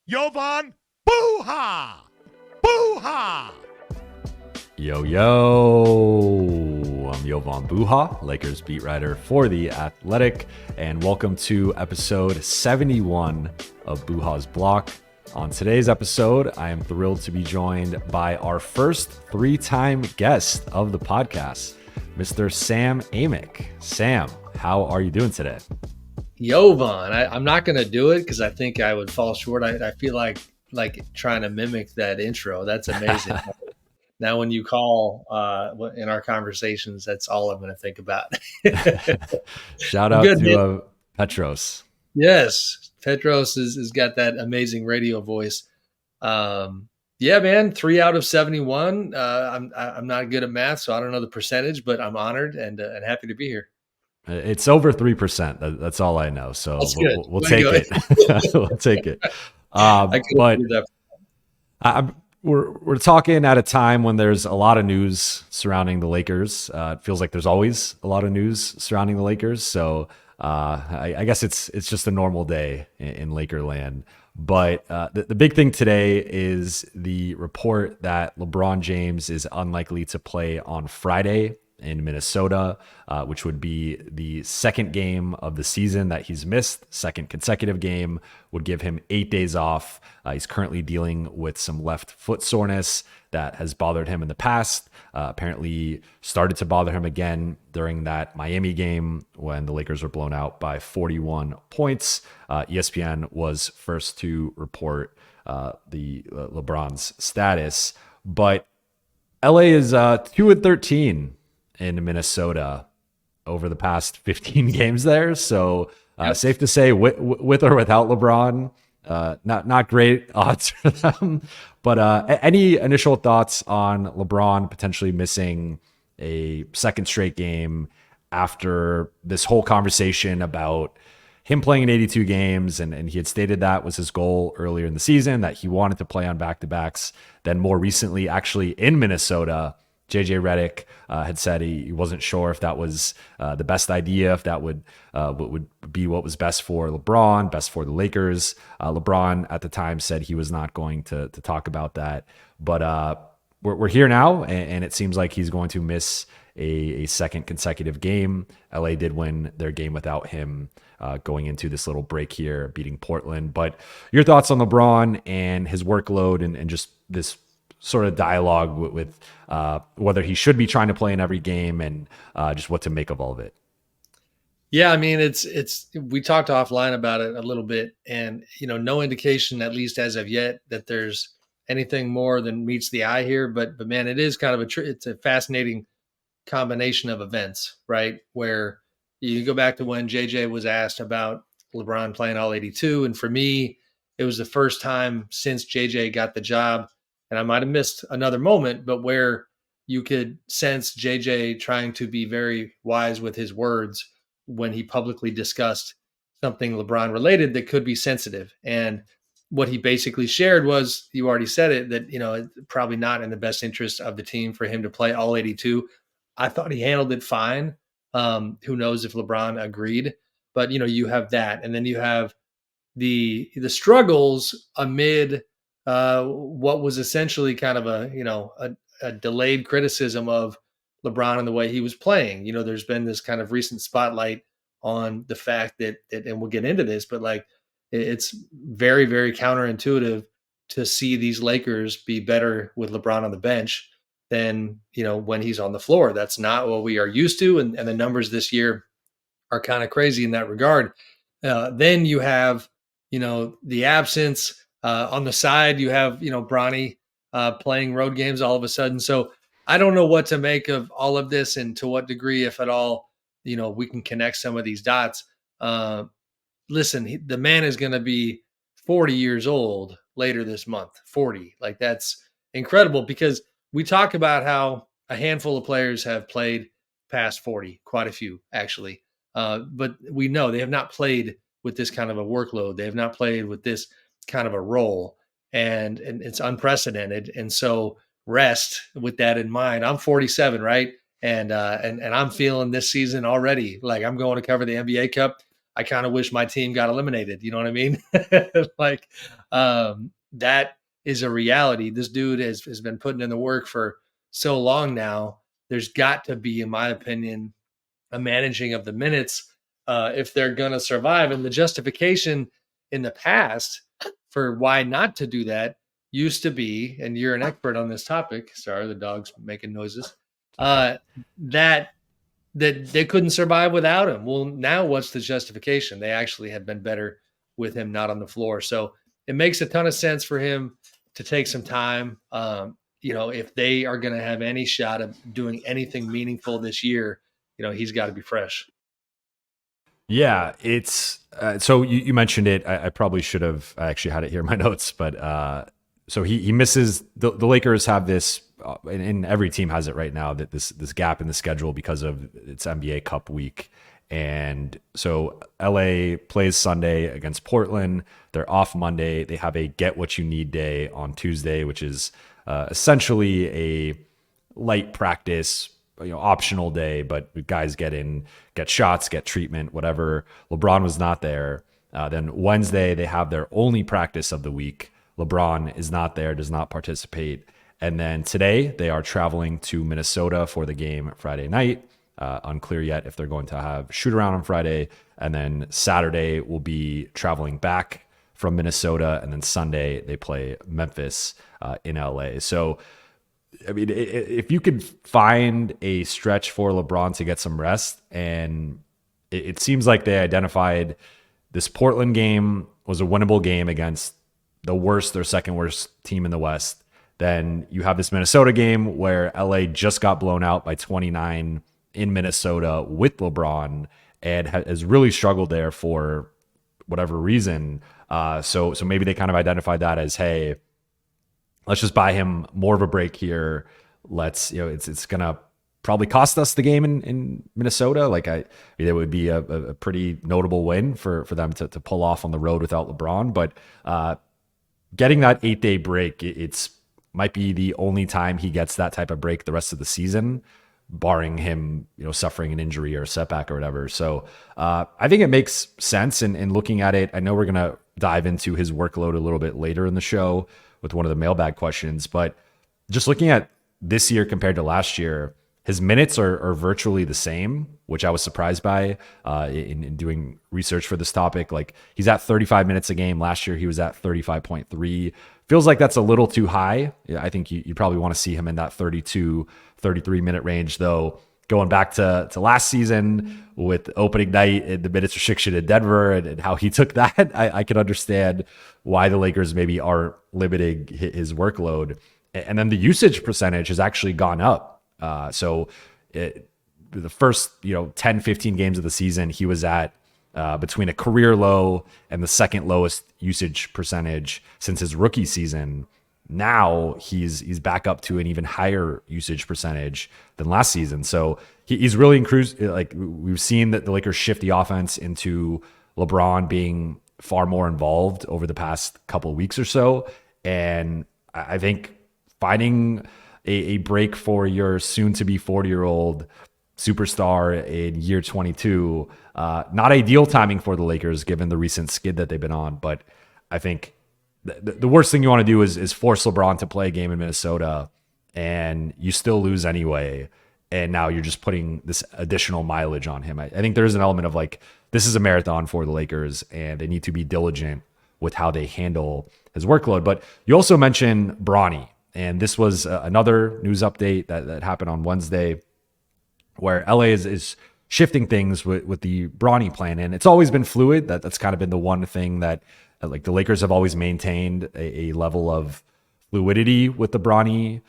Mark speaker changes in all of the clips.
Speaker 1: Jovan Buha! Buha!
Speaker 2: Yo, yo, I'm Jovan Buha, Lakers beat writer for The Athletic, and welcome to episode 71 of Buha's Block. On today's episode, I am thrilled to be joined by our first three-time guest of the podcast, Mr. Sam Amick. Sam, how are you doing today?
Speaker 3: Jovan, I'm not going to do it because I think I would fall short. I feel like trying to mimic that intro. That's amazing. Now, when you call in our conversations, that's all I'm going to think about.
Speaker 2: Shout out to Petros.
Speaker 3: Yes, Petros has got that amazing radio voice. Yeah, man, 3 out of 71. I'm not good at math, so I don't know the percentage, but I'm honored and happy to be here.
Speaker 2: It's over 3%. That's all I know. So we'll take it. We'll take it. We're talking at a time when there's a lot of news surrounding the Lakers. It feels like there's always a lot of news surrounding the Lakers. So I guess it's just a normal day in Lakerland. But the big thing today is the report that LeBron James is unlikely to play on Friday in Minnesota, which would be the second game of the season that he's missed. Second consecutive game would give him 8 days off. He's currently dealing with some left foot soreness that has bothered him in the past. Apparently started to bother him again during that Miami game when the Lakers were blown out by 41 points. ESPN was first to report the LeBron's status, but LA is 2-13 in Minnesota over the past 15 games there. So safe to say with or without LeBron, not great odds for them. But any initial thoughts on LeBron potentially missing a second straight game after this whole conversation about him playing in 82 games, and he had stated that was his goal earlier in the season, that he wanted to play on back-to-backs. Then more recently, actually in Minnesota, JJ Redick had said he wasn't sure if that was the best idea, if that would be what was best for LeBron, best for the Lakers. LeBron at the time said he was not going to talk about that. But we're here now, and it seems like he's going to miss a second consecutive game. LA did win their game without him going into this little break here, beating Portland. But your thoughts on LeBron and his workload and just this sort of dialogue with whether he should be trying to play in every game and just what to make of all of it.
Speaker 3: Yeah, I mean, it's we talked offline about it a little bit, and no indication, at least as of yet, that there's anything more than meets the eye here. But man, it is kind of it's a fascinating combination of events, right? Where you go back to when JJ was asked about LeBron playing all 82, and for me, it was the first time since JJ got the job. And I might have missed another moment, but where you could sense JJ trying to be very wise with his words when he publicly discussed something LeBron related that could be sensitive. And what he basically shared was, you already said it, that, probably not in the best interest of the team for him to play all 82. I thought he handled it fine. Who knows if LeBron agreed, but you have that. And then you have the struggles amid what was essentially kind of a delayed criticism of LeBron and the way he was playing. There's been this kind of recent spotlight on the fact that and we'll get into this, but it's very, very counterintuitive to see these Lakers be better with LeBron on the bench than, when he's on the floor. That's not what we are used to. And the numbers this year are kind of crazy in that regard. Then you have, the absence. On the side, you have, Bronny playing road games all of a sudden. So I don't know what to make of all of this and to what degree, if at all, we can connect some of these dots. Listen, the man is going to be 40 years old later this month, 40. That's incredible, because we talk about how a handful of players have played past 40, quite a few actually. But we know they have not played with this kind of a workload. They have not played with this kind of a role, and it's unprecedented. And so rest with that in mind. I'm 47, right? And I'm feeling this season already like I'm going to cover the NBA Cup. I kind of wish my team got eliminated. You know what I mean? Like, that is a reality. This dude has been putting in the work for so long now. There's got to be, in my opinion, a managing of the minutes if they're going to survive. And the justification in the past for why not to do that used to be, and you're an expert on this topic. Sorry, the dog's making noises. That they couldn't survive without him. Well, now what's the justification? They actually have been better with him not on the floor. So it makes a ton of sense for him to take some time. If they are going to have any shot of doing anything meaningful this year, he's got to be fresh.
Speaker 2: Yeah, it's so you mentioned it. I probably should have. I actually had it here in my notes, but so he misses. The Lakers have this, and every team has it right now, that this gap in the schedule because of its NBA Cup week. And so LA plays Sunday against Portland. They're off Monday. They have a get what you need day on Tuesday, which is essentially a light practice, optional day, but guys get shots, get treatment, whatever. LeBron was not there. Then Wednesday, they have their only practice of the week. LeBron is not there, does not participate. And then today, they are traveling to Minnesota for the game Friday night. Unclear yet if they're going to have shoot around on Friday. And then Saturday will be traveling back from Minnesota. And then Sunday, they play Memphis in LA. So, I mean, if you could find a stretch for LeBron to get some rest, and it seems like they identified this Portland game was a winnable game against the worst or second worst team in the West. Then you have this Minnesota game where LA just got blown out by 29 in Minnesota with LeBron and has really struggled there for whatever reason. So maybe they kind of identified that as, hey, let's just buy him more of a break here. Let's, it's going to probably cost us the game in Minnesota. Like it would be a pretty notable win for them to pull off on the road without LeBron. But getting that 8-day break, it's might be the only time he gets that type of break the rest of the season, barring him, suffering an injury or a setback or whatever. So I think it makes sense in looking at it. I know we're going to dive into his workload a little bit later in the show with one of the mailbag questions, but just looking at this year compared to last year, his minutes are virtually the same, which I was surprised by in doing research for this topic. Like, he's at 35 minutes a game. Last year, he was at 35.3. Feels like that's a little too high. Yeah, I think you probably want to see him in that 32, 33 minute range, though. Going back to last season with opening night and the minutes restriction in Denver and how he took that, I can understand why the Lakers maybe are limiting his workload. And then the usage percentage has actually gone up. So the first 10, 15 games of the season, he was at between a career low and the second lowest usage percentage since his rookie season. Now he's back up to an even higher usage percentage than last season. So he's really increased. Like, we've seen that the Lakers shift the offense into LeBron being far more involved over the past couple of weeks or so. And I think finding a break for your soon to be 40-year-old superstar in year 22, not ideal timing for the Lakers given the recent skid that they've been on. But I think the worst thing you want to do is force LeBron to play a game in Minnesota and you still lose anyway. And now you're just putting this additional mileage on him. I think there's an element of like, this is a marathon for the Lakers and they need to be diligent with how they handle his workload. But you also mentioned Bronny, and this was another news update that happened on Wednesday where LA is shifting things with the Bronny plan. And it's always been fluid. That's kind of been the one thing that like the Lakers have always maintained a level of fluidity with the Bronny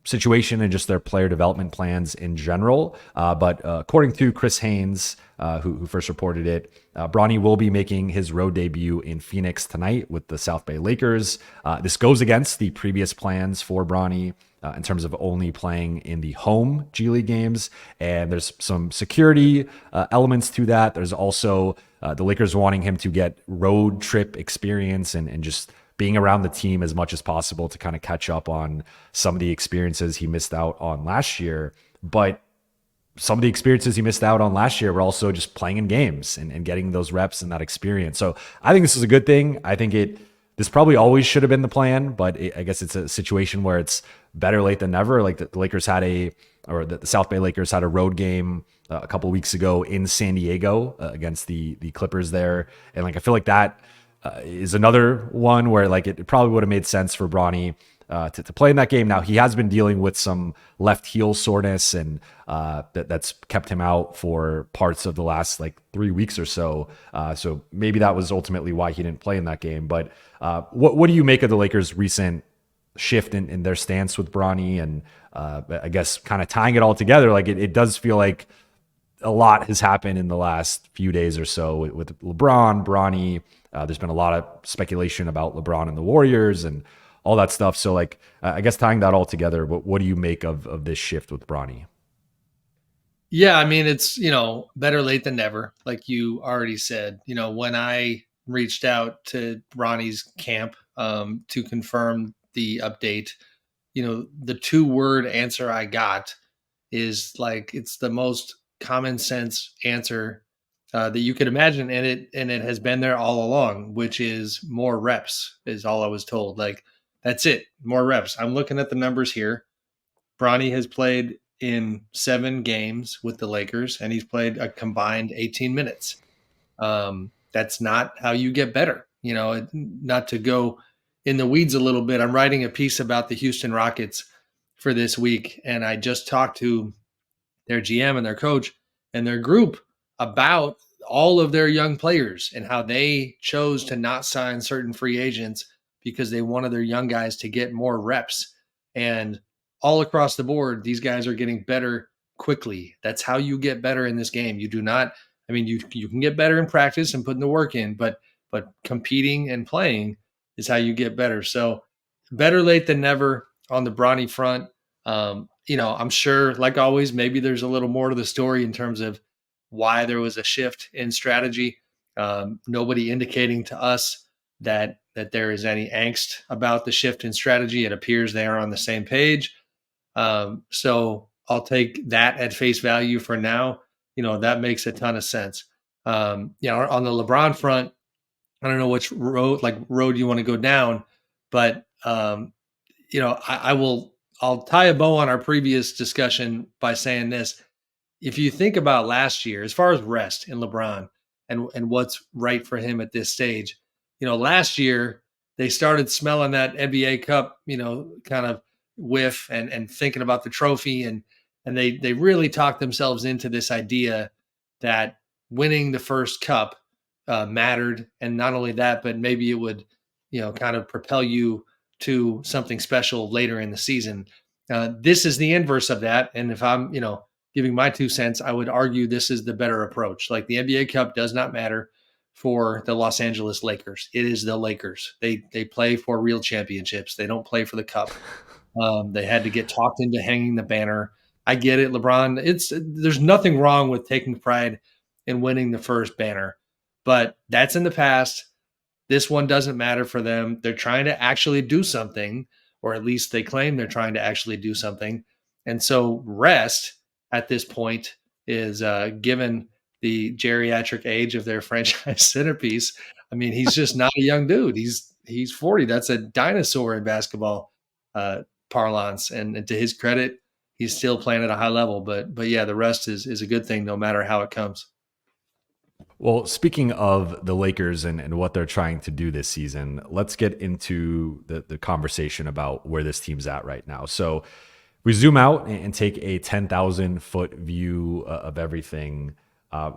Speaker 2: situation and just their player development plans in general. But according to Chris Haynes, who first reported it, Bronny will be making his road debut in Phoenix tonight with the South Bay Lakers. This goes against the previous plans for Bronny in terms of only playing in the home G League games. And there's some security elements to that. There's also the Lakers wanting him to get road trip experience and just being around the team as much as possible to kind of catch up on some of the experiences he missed out on last year. But some of the experiences he missed out on last year were also just playing in games and getting those reps and that experience. So I think this is a good thing. I think this probably always should have been the plan, but I guess it's a situation where it's better late than never. Like the Lakers had the South Bay Lakers had a road game a couple weeks ago in San Diego against the Clippers there. And like, I feel like that is another one where like it probably would have made sense for Bronny to play in that game. Now he has been dealing with some left heel soreness, and that's kept him out for parts of the last like 3 weeks or so. So maybe that was ultimately why he didn't play in that game. But what do you make of the Lakers' recent shift in their stance with Bronny? And I guess kind of tying it all together, like it does feel like a lot has happened in the last few days or so with LeBron, Bronny. There's been a lot of speculation about LeBron and the Warriors and all that stuff. So like, I guess tying that all together, what do you make of this shift with Bronny?
Speaker 3: Yeah, I mean, it's, better late than never. Like you already said, when I reached out to Bronny's camp to confirm the update, the 2-word answer I got is like, it's the most common sense answer that you could imagine. And it has been there all along, which is more reps is all I was told. Like, that's it. More reps. I'm looking at the numbers here. Bronny has played in 7 games with the Lakers, and he's played a combined 18 minutes. That's not how you get better. Not to go in the weeds a little bit. I'm writing a piece about the Houston Rockets for this week, and I just talked to their GM and their coach and their group about all of their young players and how they chose to not sign certain free agents because they wanted their young guys to get more reps. And all across the board, these guys are getting better quickly. That's how you get better in this game. You do not, you can get better in practice and putting the work in, but competing and playing is how you get better. So better late than never on the Bronny front. I'm sure, like always, maybe there's a little more to the story in terms of why there was a shift in strategy. Nobody indicating to us that there is any angst about the shift in strategy. It appears they are on the same page. So I'll take that at face value for now. That makes a ton of sense. On the LeBron front, I don't know which road you want to go down, but I'll tie a bow on our previous discussion by saying this. If you think about last year, as far as rest in LeBron and what's right for him at this stage, last year they started smelling that NBA Cup, kind of whiff and thinking about the trophy, and they really talked themselves into this idea that winning the first cup mattered, and not only that, but maybe it would, kind of propel you to something special later in the season. This is the inverse of that, and if I'm, giving my 2 cents, I would argue this is the better approach. Like, the NBA Cup does not matter for the Los Angeles Lakers. It is the Lakers. They play for real championships. They don't play for the cup. They had to get talked into hanging the banner. I get it, LeBron. There's nothing wrong with taking pride in winning the first banner, but that's in the past. This one doesn't matter for them. They're trying to actually do something, or at least they claim they're trying to actually do something. And so rest at this point is given the geriatric age of their franchise centerpiece. He's just not a young dude. He's 40. That's a dinosaur in basketball parlance. And to his credit, he's still playing at a high level. But yeah, the rest is a good thing no matter how it comes.
Speaker 2: Well, speaking of the Lakers and what they're trying to do this season, let's get into the conversation about where this team's at right now. So we zoom out and take a 10,000-foot view of everything.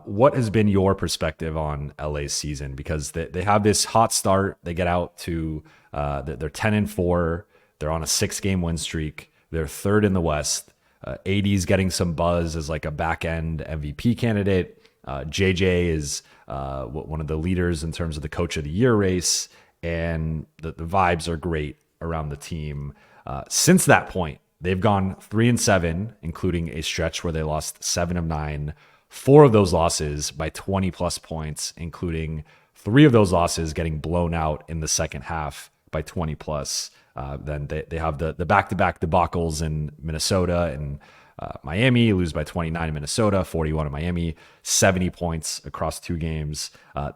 Speaker 2: What has been your perspective on LA's season? Because they have this hot start. They get out to they're 10-4. They're on a 6-game win streak. They're 3rd in the West. AD's getting some buzz as like a back-end MVP candidate. JJ is one of the leaders in terms of the Coach of the Year race, and the vibes are great around the team. Since that point, they've gone 3-7, including a stretch where they lost 7 of 9. 4 of those losses by 20 plus points, including 3 of those losses getting blown out in the second half by 20 plus. Then they have the back-to-back debacles in Minnesota and Miami, lose by 29 in Minnesota, 41 in Miami, 70 points across 2 games.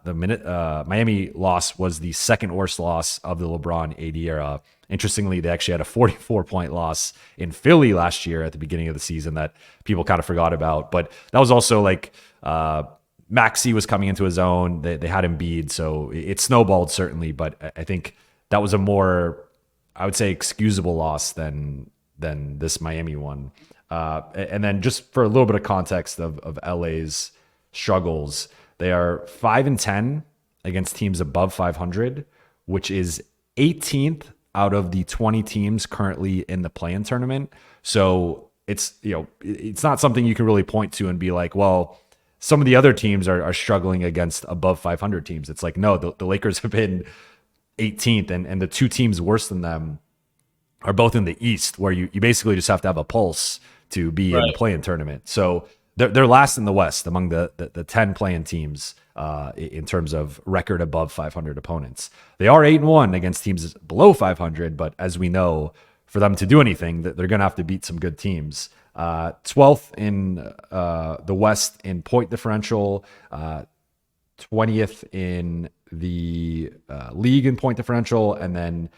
Speaker 2: Miami loss was the second worst loss of the LeBron AD era. Interestingly, they actually had a 44-point loss in Philly last year at the beginning of the season that people kind of forgot about. But that was also like Maxey was coming into his own. They had Embiid, so it snowballed certainly. But I think that was a more, I would say, excusable loss than this Miami one. And then just for a little bit of context of LA's struggles, they are 5-10 against teams above 500, which is 18th out of the 20 teams currently in the play-in tournament. So it's not something you can really point to and be like, well, some of the other teams are struggling against above 500 teams. It's like, no, the Lakers have been 18th, and the 2 teams worse than them are both in the East, where you basically just have to have a pulse to be in the play-in tournament. So they're last in the West among the 10 play-in teams in terms of record above 500 opponents. They are 8-1 against teams below 500, but as we know, for them to do anything, they're going to have to beat some good teams. 12th in the West in point differential, 20th in the league in point differential, and then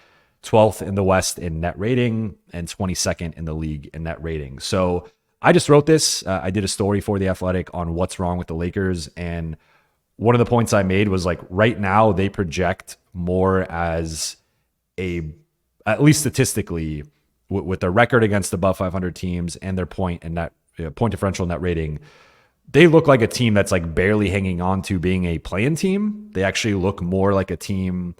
Speaker 2: 12th in the West in net rating, and 22nd in the league in net rating. So I just wrote this. I did a story for The Athletic on what's wrong with the Lakers. And one of the points I made was like, right now they project more as at least statistically, with their record against above 500 teams and their point and net point differential net rating, they look like a team that's like barely hanging on to being a play-in team. They actually look more like a team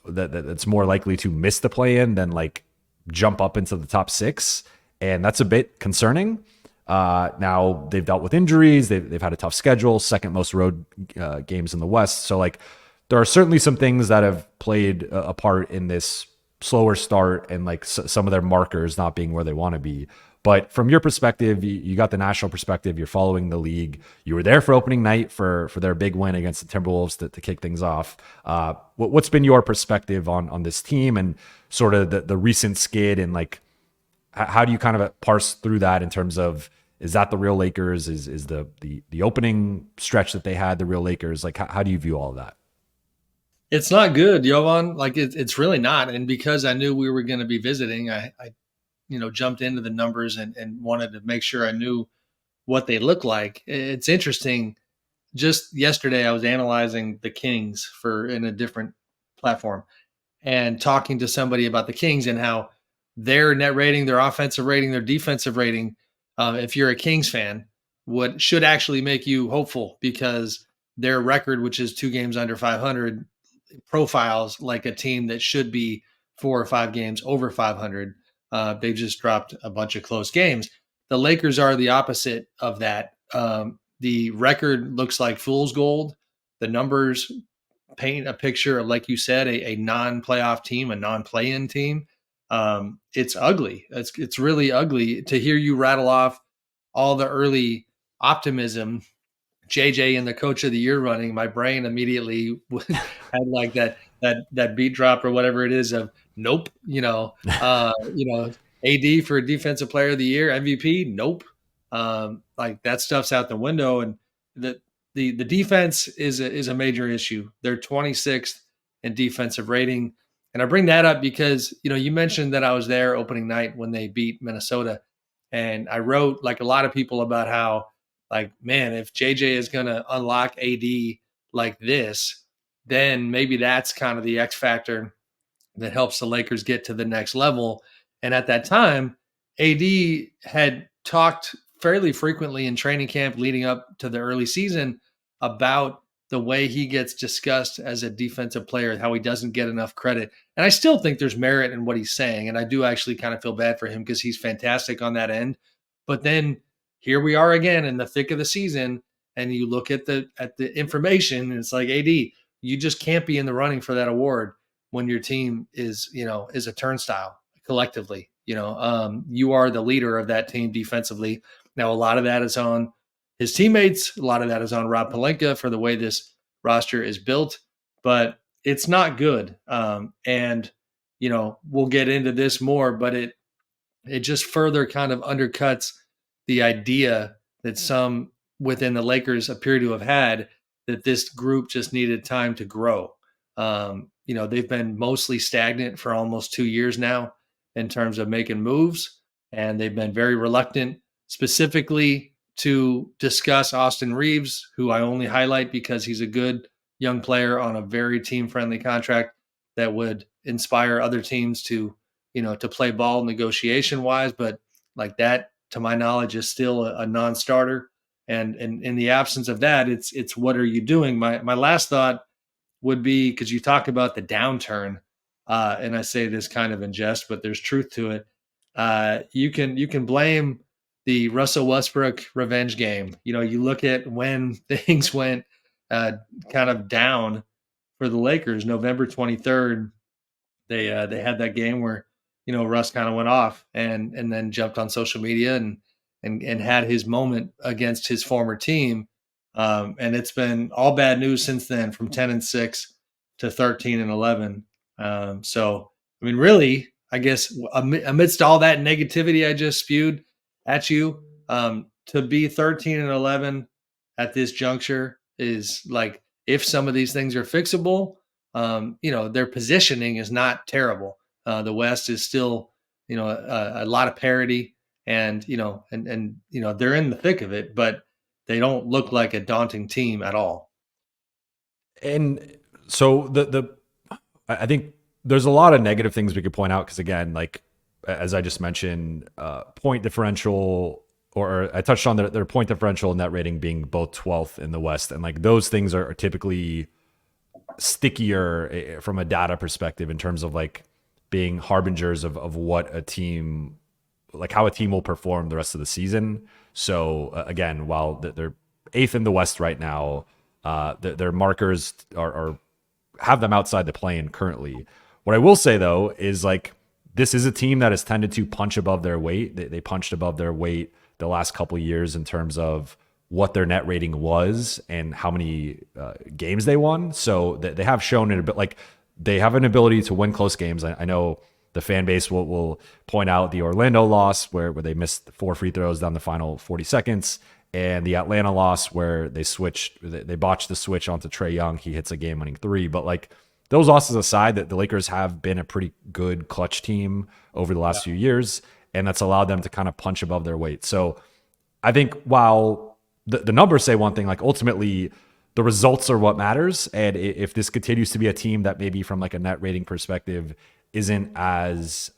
Speaker 2: that's more likely to miss the play-in than like jump up into the top 6. And that's a bit concerning. Now they've dealt with injuries. They've had a tough schedule, second most road games in the West. So like there are certainly some things that have played a part in this slower start and like some of their markers not being where they want to be. But from your perspective, you got the national perspective. You're following the league. You were there for opening night for their big win against the Timberwolves to kick things off. What's been your perspective on this team and sort of the recent skid, and like how do you kind of parse through that in terms of, is that the real Lakers? Is the opening stretch that they had the real Lakers? Like how do you view all of that?
Speaker 3: It's not good, Jovan. Like it's really not. And because I knew we were going to be visiting, I jumped into the numbers and wanted to make sure I knew what they look like. It's interesting. Just yesterday, I was analyzing the Kings in a different platform and talking to somebody about the Kings and how their net rating, their offensive rating, their defensive rating, if you're a Kings fan, what should actually make you hopeful, because their record, which is 2 games under 500, profiles like a team that should be 4 or 5 games over 500. They've just dropped a bunch of close games. The Lakers are the opposite of that. The record looks like fool's gold. The numbers paint a picture of, like you said, a non-playoff team, a non-play-in team. It's ugly. It's really ugly to hear you rattle off all the early optimism. JJ in the Coach of the Year running, my brain immediately had like that beat drop or whatever it is of nope. AD for Defensive Player of the Year, MVP, nope. Like that stuff's out the window, and the defense is a major issue. They're 26th in defensive rating, and I bring that up because you mentioned that I was there opening night when they beat Minnesota, and I wrote, like a lot of people, about how, like, man, if JJ is going to unlock AD like this, then maybe that's kind of the X factor that helps the Lakers get to the next level. And at that time, AD had talked fairly frequently in training camp leading up to the early season about the way he gets discussed as a defensive player, how he doesn't get enough credit. And I still think there's merit in what he's saying. And I do actually kind of feel bad for him because he's fantastic on that end. But then here we are again in the thick of the season, and you look at the information, and it's like, AD, you just can't be in the running for that award when your team is a turnstile collectively. You are the leader of that team defensively. Now, a lot of that is on his teammates. A lot of that is on Rob Pelinka for the way this roster is built, but it's not good. And we'll get into this more, but it just further kind of undercuts the idea that some within the Lakers appear to have had, that this group just needed time to grow. They've been mostly stagnant for almost 2 years now in terms of making moves, and they've been very reluctant, specifically to discuss Austin Reeves, who I only highlight because he's a good young player on a very team-friendly contract that would inspire other teams to, to play ball negotiation-wise. But like that, to my knowledge, is still a non-starter. And in the absence of that, it's what are you doing? My last thought would be, because you talk about the downturn, and I say this kind of in jest, but there's truth to it. You can blame the Russell Westbrook revenge game. You look at when things went kind of down for the Lakers. November 23rd, they had that game where Russ kind of went off and then jumped on social media and had his moment against his former team. And it's been all bad news since then, from 10-6 to 13-11. So, I mean, really, I guess amidst all that negativity I just spewed at you, to be 13-11 at this juncture is like, if some of these things are fixable, their positioning is not terrible. The West is still, a lot of parity, and they're in the thick of it, but they don't look like a daunting team at all.
Speaker 2: And so I think there's a lot of negative things we could point out, because again, like as I just mentioned, point differential, or I touched on their point differential and net rating being both 12th in the West, and like those things are typically stickier from a data perspective in terms of like being harbingers of what a team, like how a team will perform the rest of the season. So again, while they're 8th in the West right now, their markers are have them outside the play-in currently. What I will say though is like, this is a team that has tended to punch above their weight. They punched above their weight the last couple of years in terms of what their net rating was and how many games they won. So they have shown it a bit, like they have an ability to win close games. I know the fan base will point out the Orlando loss where they missed 4 free throws down the final 40 seconds, and the Atlanta loss where they botched the switch onto Trae Young. He hits a game-winning 3. But like those losses aside, that the Lakers have been a pretty good clutch team over the last few years, and that's allowed them to kind of punch above their weight. So I think while the numbers say one thing, like ultimately the results are what matters. And if this continues to be a team that maybe from like a net rating perspective isn't as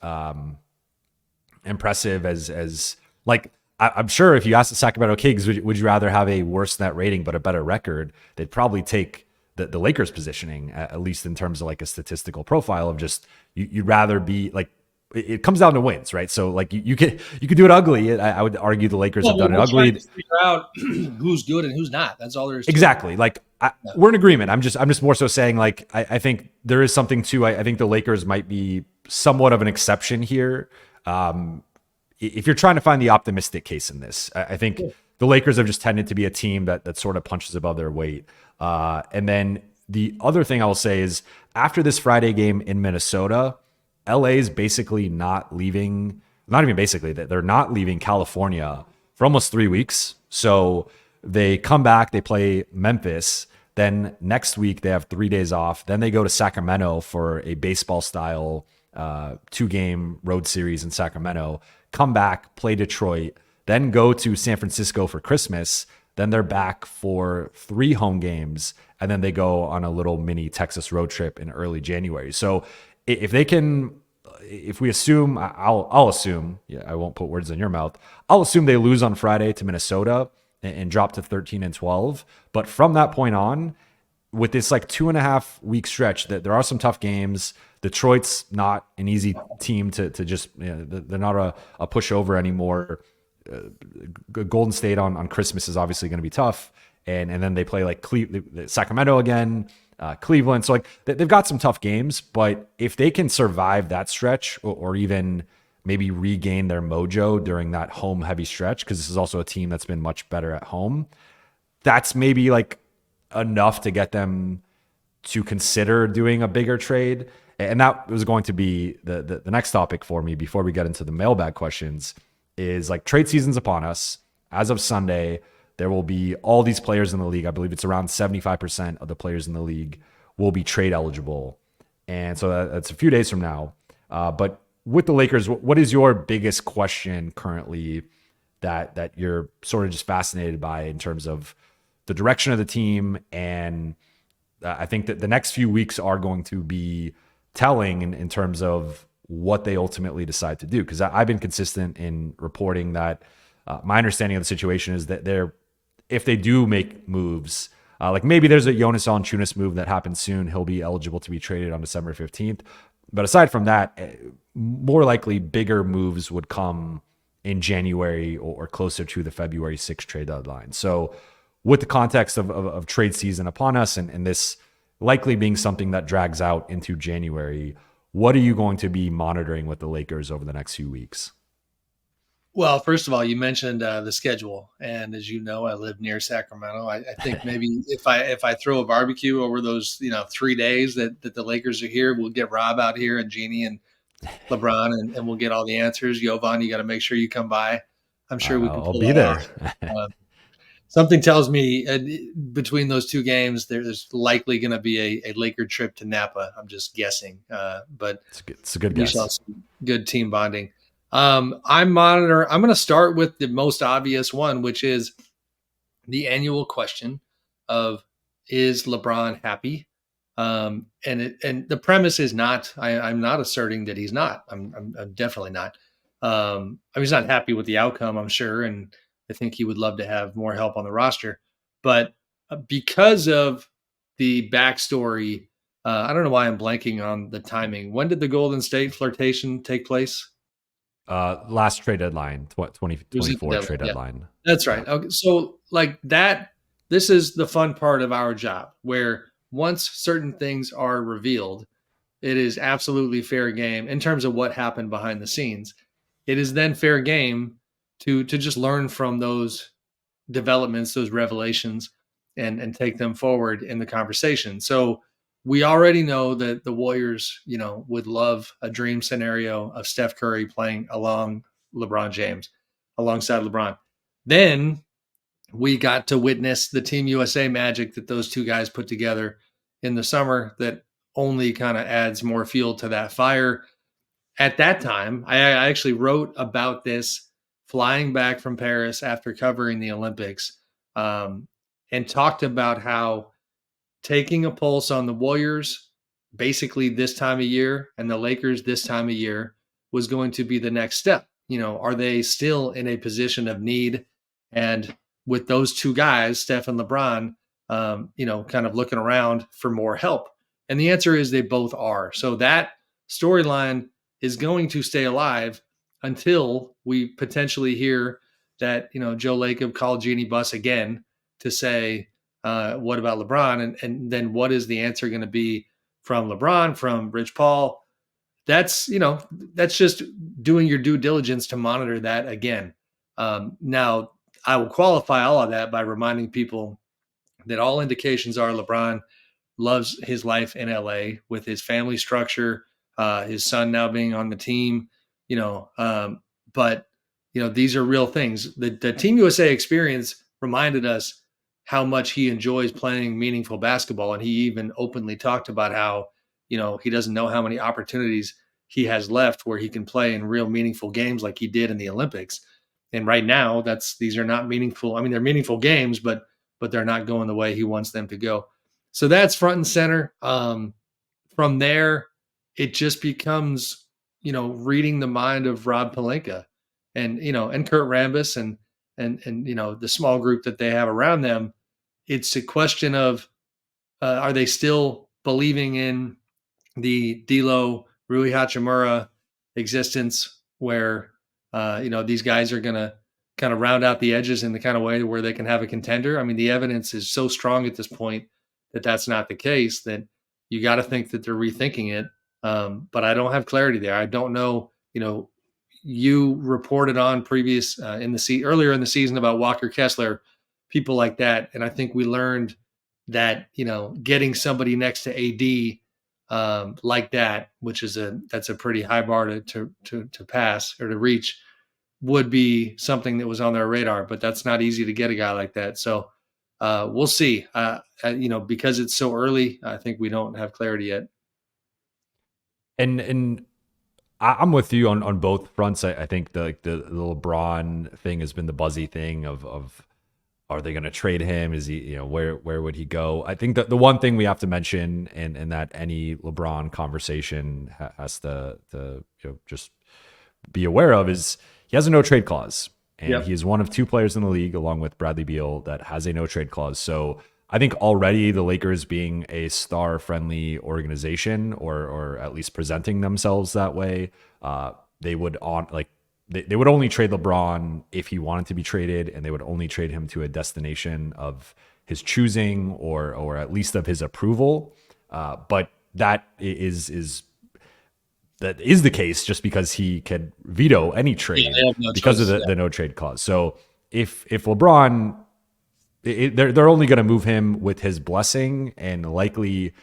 Speaker 2: impressive as like, I'm sure if you ask the Sacramento Kings, would you rather have a worse net rating but a better record, they'd probably take the Lakers positioning, at least in terms of like a statistical profile of just, you'd rather be like, it comes down to wins, right? So like you could do it ugly. I would argue the Lakers have done it ugly.
Speaker 3: Figure out who's good and who's not. That's all there is.
Speaker 2: Exactly. Like we're in agreement. I'm just more so saying like I think there is something to. I think the Lakers might be somewhat of an exception here. If you're trying to find the optimistic case in this, I think the Lakers have just tended to be a team that sort of punches above their weight. And then the other thing I will say is after this Friday game in Minnesota, LA is basically not leaving, not even basically, they're not leaving California for almost 3 weeks. So they come back, they play Memphis. Then next week they have 3 days off. Then they go to Sacramento for a baseball style 2-game road series in Sacramento. Come back, play Detroit, then go to San Francisco for Christmas. Then they're back for 3 home games. And then they go on a little mini Texas road trip in early January. So if we assume, I'll assume, I won't put words in your mouth. I'll assume they lose on Friday to Minnesota and drop to 13-12. But from that point on, with this like 2.5 week stretch, that there are some tough games. Detroit's not an easy team to just, they're not a pushover anymore. Golden State on Christmas is obviously going to be tough. And then they play like Sacramento again, Cleveland. So like they've got some tough games, but if they can survive that stretch or even maybe regain their mojo during that home heavy stretch, because this is also a team that's been much better at home, that's maybe like enough to get them to consider doing a bigger trade. And that was going to be the next topic for me before we get into the mailbag questions, is like trade season's upon us. as of Sunday, there will be all these players in the league. I believe it's around 75% of the players in the league will be trade eligible. And so that's a few days from now. But with the Lakers, what is your biggest question currently that you're sort of just fascinated by in terms of the direction of the team? And I think that the next few weeks are going to be telling in terms of what they ultimately decide to do. Because I've been consistent in reporting that my understanding of the situation is that if they do make moves, like maybe there's a Jonas Valanciunas move that happens soon. He'll be eligible to be traded on December 15th. But aside from that, more likely bigger moves would come in January or closer to the February 6th trade deadline. So with the context of trade season upon us and this likely being something that drags out into January, what are you going to be monitoring with the Lakers over the next few weeks?
Speaker 3: Well, first of all, you mentioned the schedule, and as you know, I live near Sacramento. I think maybe if I throw a barbecue over those 3 days that the Lakers are here, we'll get Rob out here and Jeannie and LeBron, and we'll get all the answers. Jovan, you got to make sure you come by. I'm sure we can
Speaker 2: I'll
Speaker 3: pull
Speaker 2: be
Speaker 3: that
Speaker 2: there.
Speaker 3: off. Something tells me between those two games, there's likely going to be a Laker trip to Napa. I'm just guessing, but
Speaker 2: It's a good
Speaker 3: we
Speaker 2: guess.
Speaker 3: shall see. Good team bonding. I'm going to start with the most obvious one, which is the annual question of, is LeBron happy? And the premise is not, I'm not asserting that he's not. I'm definitely not. He's not happy with the outcome, I'm sure. And I think he would love to have more help on the roster. But because of the backstory, I don't know why I'm blanking on the timing. When did the Golden State flirtation take place?
Speaker 2: Last trade deadline, 2024 trade
Speaker 3: Yeah,
Speaker 2: deadline.
Speaker 3: that's right. Okay, so like that, this is the fun part of our job, where once certain things are revealed, it is absolutely fair game in terms of what happened behind the scenes. It is then fair game to just learn from those developments, those revelations, and take them forward in the conversation. So we already know that the Warriors, would love a dream scenario of Steph Curry playing alongside LeBron. Then we got to witness the Team USA magic that those two guys put together in the summer that only kind of adds more fuel to that fire. At that time, I actually wrote about this flying back from Paris after covering the Olympics, and talked about how taking a pulse on the Warriors basically this time of year and the Lakers this time of year was going to be the next step. Are they still in a position of need? And with those two guys, Steph and LeBron, kind of looking around for more help. And the answer is they both are. So that storyline is going to stay alive until we potentially hear that, Joe Lacob called Jeannie Buss again to say, what about LeBron? And then what is the answer going to be from LeBron, from Rich Paul? That's just doing your due diligence to monitor that again. Now, I will qualify all of that by reminding people that all indications are LeBron loves his life in LA with his family structure, his son now being on the team, but these are real things. The Team USA experience reminded us how much he enjoys playing meaningful basketball. And he even openly talked about how, he doesn't know how many opportunities he has left where he can play in real meaningful games like he did in the Olympics. And right now these are not meaningful. I mean, they're meaningful games, but they're not going the way he wants them to go. So that's front and center. From there, it just becomes, reading the mind of Rob Pelinka and Kurt Rambis and the small group that they have around them. It's a question of, are they still believing in the D'Lo, Rui Hachimura existence where, these guys are going to kind of round out the edges in the kind of way where they can have a contender? I mean, the evidence is so strong at this point that that's not the case, that you got to think that they're rethinking it. But I don't have clarity there. I don't know, you reported on previous earlier in the season about Walker Kessler, people like that. And I think we learned that, getting somebody next to AD like that, which is that's a pretty high bar to pass or to reach, would be something that was on their radar, but that's not easy to get a guy like that. So we'll see. Because it's so early, I think we don't have clarity yet.
Speaker 2: And I'm with you on both fronts. I think the LeBron thing has been the buzzy thing of are they going to trade him? Is he, where would he go? I think that the one thing we have to mention and that any LeBron conversation has to just be aware of is he has a no trade clause. And he is one of two players in the league, along with Bradley Beal, that has a no trade clause. So I think already the Lakers being a star friendly organization, or at least presenting themselves that way, they would they would only trade LeBron if he wanted to be traded, and they would only trade him to a destination of his choosing or at least of his approval. But that is the case just because he could veto any trade because of the no trade clause. So if LeBron, they're only going to move him with his blessing, and likely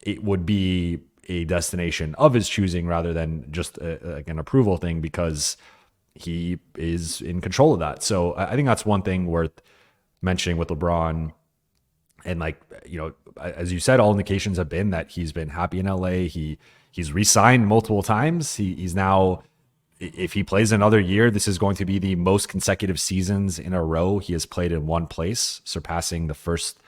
Speaker 2: it would be a destination of his choosing rather than just an approval thing, because he is in control of that. So I think that's one thing worth mentioning with LeBron. And as you said, all indications have been that he's been happy in LA. He's re-signed multiple times. He's now, if he plays another year, this is going to be the most consecutive seasons in a row he has played in one place, surpassing the first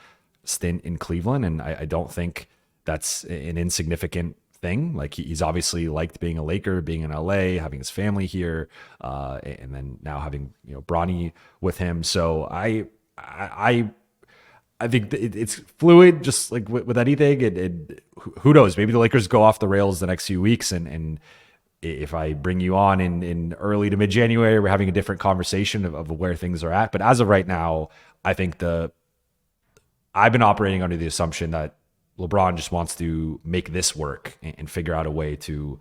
Speaker 2: stint in Cleveland. And I don't think that's an insignificant thing. Like, he's obviously liked being a Laker, being in LA, having his family here, and then now having Bronny with him. So I think it's fluid, just like with anything. Who knows? Maybe the Lakers go off the rails the next few weeks, and if I bring you on in early to mid-January, we're having a different conversation of where things are at. But as of right now, I think I've been operating under the assumption that LeBron just wants to make this work and figure out a way to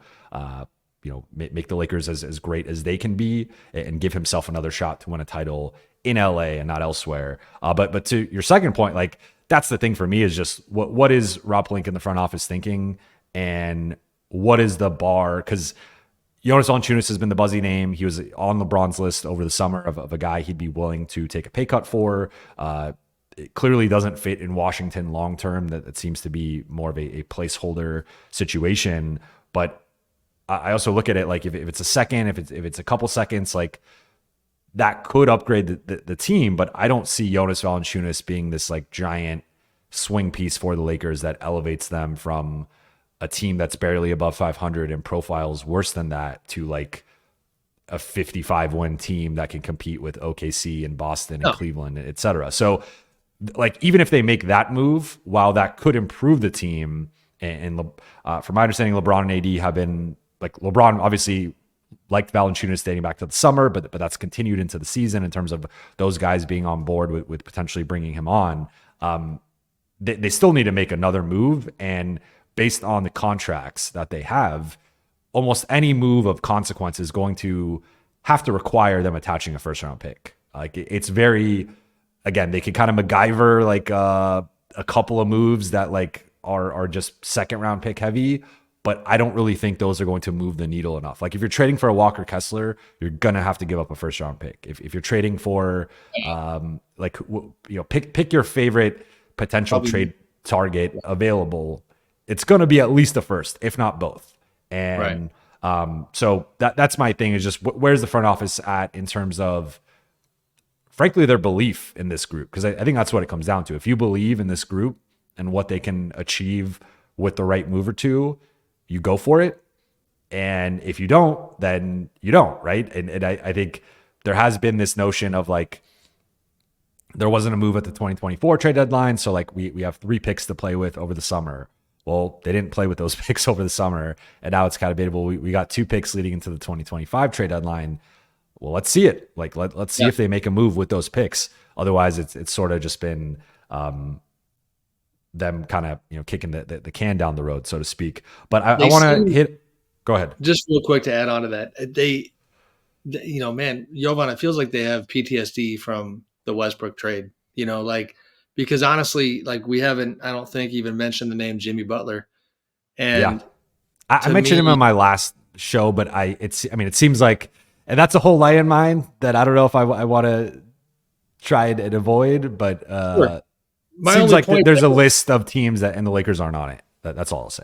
Speaker 2: make the Lakers as great as they can be, and give himself another shot to win a title in LA and not elsewhere. But to your second point, like, that's the thing for me, is just what is Rob Pelinka in the front office thinking, and what is the bar? Because Jonas Valanciunas has been the buzzy name. He was on LeBron's list over the summer of a guy he'd be willing to take a pay cut for. It clearly doesn't fit in Washington long term. That seems to be more of a placeholder situation. But I also look at it like, if it's a second, if it's a couple seconds, like, that could upgrade the team. But I don't see Jonas Valanciunas being this like giant swing piece for the Lakers that elevates them from a team that's barely above 500 and profiles worse than that to like a 55 win team that can compete with OKC and Boston and Cleveland, et cetera. So, like, even if they make that move, while that could improve the team, and from my understanding, LeBron and AD have been, like, LeBron obviously liked Valanciunas dating back to the summer, but that's continued into the season in terms of those guys being on board with potentially bringing him on. They still need to make another move, and based on the contracts that they have, almost any move of consequence is going to have to require them attaching a first round pick. Like, it's very, again, they could kind of MacGyver like a couple of moves that like are just second round pick heavy, but I don't really think those are going to move the needle enough. Like, if you're trading for a Walker Kessler, you're gonna have to give up a first round pick. If you're trading for pick your favorite potential trade target available, it's going to be at least a first, if not both. And so that's my thing, is just where's the front office at in terms of, frankly, their belief in this group? Because I think that's what it comes down to. If you believe in this group and what they can achieve with the right move or two, you go for it. And if you don't, then you don't, right? And I think there has been this notion of like, there wasn't a move at the 2024 trade deadline, so like we have 3 picks to play with over the summer. Well, they didn't play with those picks over the summer, and now it's kind of debatable. We got 2 picks leading into the 2025 trade deadline. Well, let's see it. Like, let's see if they make a move with those picks. Otherwise, it's sort of just been them kind of kicking the can down the road, so to speak. But I want to hit. Go ahead.
Speaker 3: Just real quick to add on to that, they man, Jovan, it feels like they have PTSD from the Westbrook trade. Because honestly, like, we haven't, I don't think, even mentioned the name Jimmy Butler. And
Speaker 2: I mentioned him on my last show, but it seems like And that's a whole lie in mine that I don't know if I want to try and avoid, but
Speaker 3: Sure. My
Speaker 2: seems
Speaker 3: only
Speaker 2: like
Speaker 3: point
Speaker 2: there's a
Speaker 3: there,
Speaker 2: list of teams that, and the Lakers aren't on it. That's all I'll say.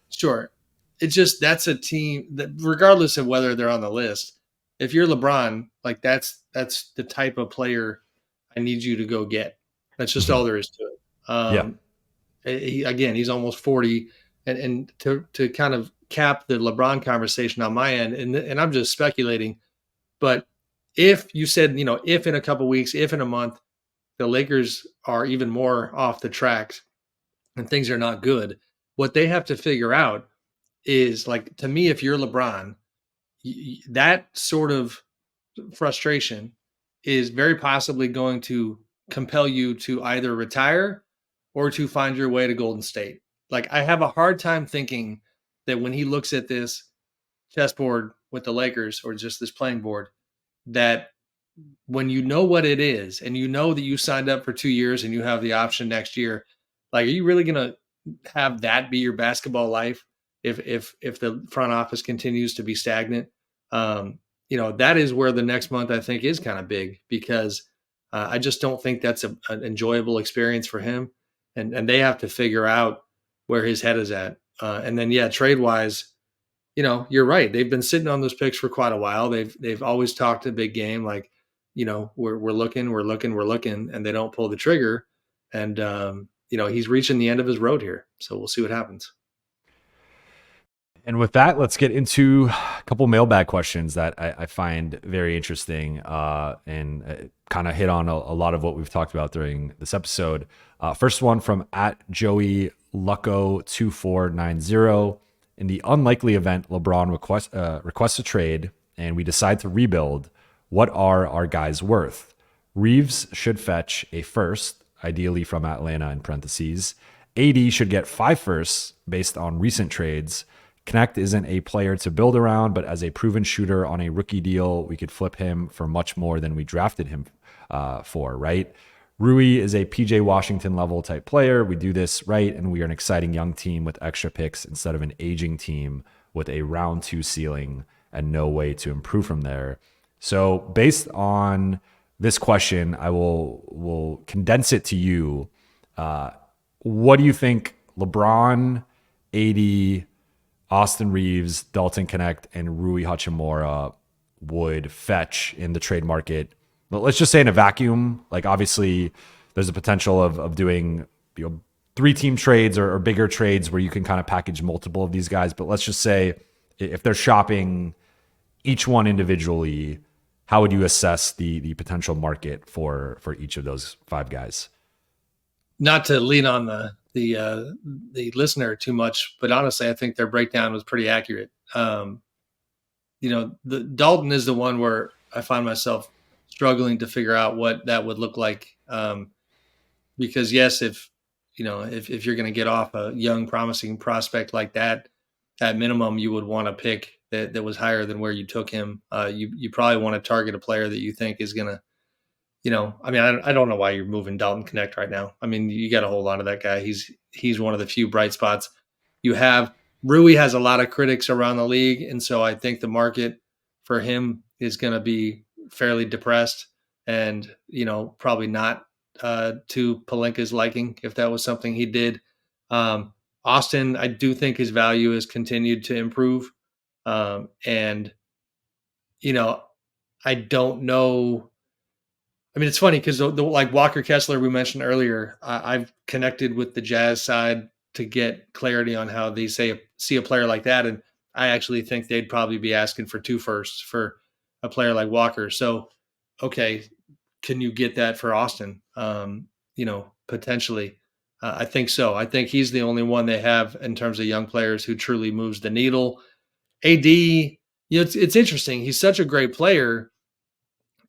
Speaker 3: sure. It's just that's a team that regardless of whether they're on the list, if you're LeBron, like that's the type of player I need you to go get. That's just
Speaker 2: Mhm.
Speaker 3: all there is to it.
Speaker 2: Yeah.
Speaker 3: Again, he's almost 40, and to kind of cap the LeBron conversation on my end, and I'm just speculating, but if you said, if in a couple weeks, if in a month, the Lakers are even more off the tracks and things are not good, what they have to figure out is like, to me, if you're LeBron, that sort of frustration is very possibly going to compel you to either retire or to find your way to Golden State. Like, I have a hard time thinking that when he looks at this chessboard with the Lakers or just this playing board, that when you know what it is and you know that you signed up for 2 years and you have the option next year, like, are you really going to have that be your basketball life if the front office continues to be stagnant? That is where the next month I think is kind of big, because I just don't think that's an enjoyable experience for him, and they have to figure out where his head is at. And then, yeah, trade wise, you're right. They've been sitting on those picks for quite a while. They've always talked a big game, like, we're looking, and they don't pull the trigger. And he's reaching the end of his road here, so we'll see what happens.
Speaker 2: And with that, let's get into a couple mailbag questions that I find very interesting and kind of hit on a lot of what we've talked about during this episode. First one from @Joey Lucko 2490. In the unlikely event LeBron requests a trade and we decide to rebuild, what are our guys worth? Reeves should fetch a first, ideally from Atlanta in parentheses. AD should get 5 firsts based on recent trades. Connect isn't a player to build around, but as a proven shooter on a rookie deal, we could flip him for much more than we drafted him for, right? Rui is a PJ Washington level type player. We do this right, and we are an exciting young team with extra picks instead of an aging team with a round 2 ceiling and no way to improve from there. So based on this question, I will condense it to you. What do you think LeBron, AD, Austin Reeves, Dalton Connect, and Rui Hachimura would fetch in the trade market? But let's just say in a vacuum. Like, obviously, there's a potential of doing 3-team trades or bigger trades where you can kind of package multiple of these guys. But let's just say if they're shopping each one individually, how would you assess the potential market for each of those 5 guys?
Speaker 3: Not to lean on the listener too much, but honestly, I think their breakdown was pretty accurate. The Dalton is the one where I find myself struggling to figure out what that would look like. Because yes, if you're going to get off a young, promising prospect like that, at minimum, you would want to pick that was higher than where you took him. You probably want to target a player that you think is going to, I don't know why you're moving Dalton Connect right now. I mean, you got to hold on to that guy. He's one of the few bright spots you have. Rui has a lot of critics around the league, and so I think the market for him is going to be fairly depressed, and probably not to Palenka's liking if that was something he did. Austin, I do think his value has continued to improve, and I don't know. I mean, it's funny because like Walker Kessler we mentioned earlier, I've connected with the Jazz side to get clarity on how they see a player like that, and I actually think they'd probably be asking for 2 firsts for a player like Walker. So, okay, can you get that for Austin? Potentially, I think so. I think he's the only one they have in terms of young players who truly moves the needle. AD, it's interesting. He's such a great player.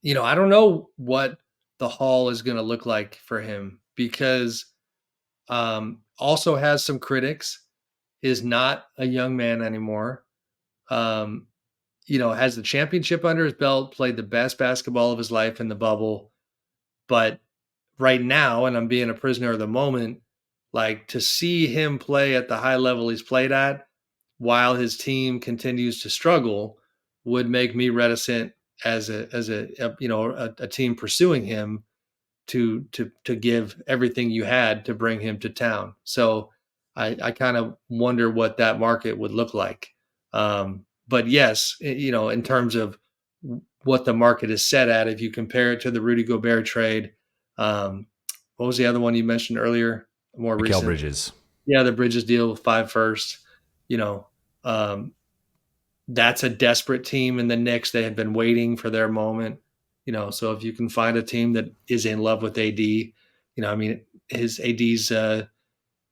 Speaker 3: I don't know what the haul is going to look like for him, because also has some critics, is not a young man anymore. Um, has the championship under his belt, played the best basketball of his life in the bubble. But right now, and I'm being a prisoner of the moment, like, to see him play at the high level he's played at while his team continues to struggle, would make me reticent as a team pursuing him to give everything you had to bring him to town. So I kind of wonder what that market would look like. But yes, in terms of what the market is set at, if you compare it to the Rudy Gobert trade, what was the other one you mentioned earlier? More
Speaker 2: Mikal
Speaker 3: recent.
Speaker 2: Bridges.
Speaker 3: Yeah, the Bridges deal with 5 firsts. You know, um, that's a desperate team in the Knicks. They had been waiting for their moment. So if you can find a team that is in love with AD, I mean, his AD's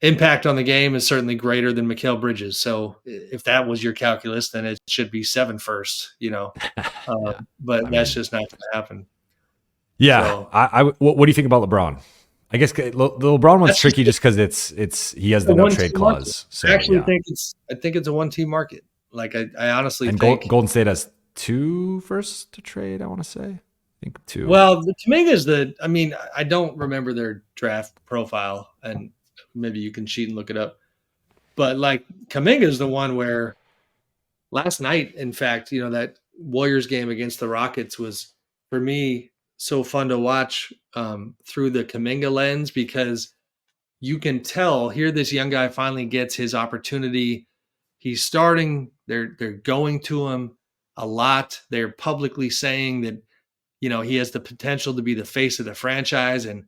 Speaker 3: impact on the game is certainly greater than Mikal Bridges. So if that was your calculus, then it should be 7 firsts.
Speaker 2: Yeah.
Speaker 3: But
Speaker 2: I
Speaker 3: that's
Speaker 2: mean,
Speaker 3: just not going to happen.
Speaker 2: yeah.
Speaker 3: So
Speaker 2: What do you think about LeBron? I guess the LeBron one's
Speaker 3: that's
Speaker 2: tricky just because he has the no trade clause. So
Speaker 3: I think it's a 1-team market. Like I honestly
Speaker 2: and
Speaker 3: think
Speaker 2: Golden State has 2 firsts to trade. I want to say, I think 2.
Speaker 3: Well, the Kuminga's I mean, I don't remember their draft profile, and maybe you can cheat and look it up. But like Kuminga's the one where last night, in fact, that Warriors game against the Rockets was for me so fun to watch through the Kuminga lens, because you can tell here this young guy finally gets his opportunity. He's starting. They're going to him a lot. They're publicly saying that he has the potential to be the face of the franchise, and